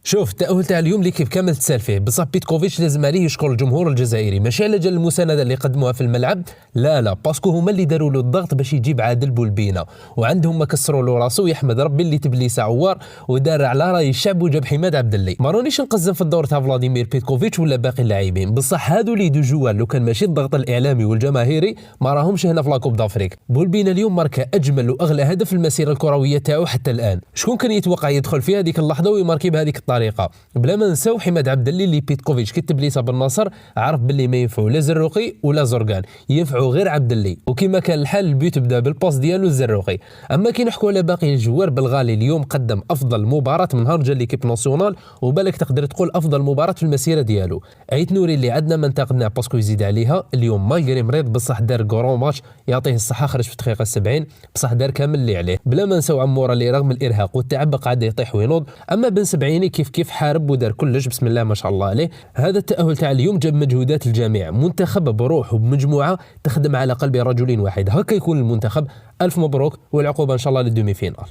شوف التأهل تاع اليوم ليكيب كامل تسال فيه، بصح بيتكوفيتش لازم عليه يشكر الجمهور الجزائري، ماشي على جال المسانده اللي قدموها في الملعب، لا باسكو هما اللي داروا له الضغط باش يجيب عادل بولبينا، وعندهم ما كسروا له راسو. يحمد ربي اللي تبليس عوار ودار على راي الشعب وجاب حماد عبد اللي. ما رانيش نقزم في الدور تاع فلاديمير بيتكوفيتش ولا باقي اللاعبين، بصح هادو لي دو جوار لو كان ماشي الضغط الاعلامي والجماهيري ما راهمش هنا في لاكوب دافريك. بولبينا اليوم ماركا اجمل واغلى هدف في المسيره الكرويه تاعو حتى الان. شكون كان يتوقع يدخل في هذيك اللحظه ويماركي بهذيك الطريقه؟ بلا ما نساو حماد عبد اللي بيتكوفيتش كتب ليسا بالنصر عرف باللي ما ينفعوا لا زروقي ولا زرقان، ينفعوا غير عبد اللي، وكما كان الحال البيوت بدا بالباس ديالو الزروقي. اما كي نحكوا على باقي الجوار، بالغالي اليوم قدم افضل مباراه من نهار جا ليكيب ناسيونال، وبالك تقدر تقول افضل مباراه في المسيره ديالو. عيت نوري اللي عندنا ما انتقدناه باسكو يزيد عليها اليوم مالغري مريض، بصح دار كورون ماتش يعطيه الصحه، خرج في الدقيقه 70 بصح دار كامل اللي عليه. بلا ما نساو عموره اللي رغم الارهاق والتعب قاعد يطيح وينوض. اما بن سبعيني كيف حارب ودار كلش بسم الله ما شاء الله عليه. هذا التأهل تاع اليوم جاب مجهودات الجميع، منتخب بروح وبمجموعه تخدم على قلب رجل واحد، هكا يكون المنتخب. الف مبروك والعقوبه ان شاء الله للدومي فينال.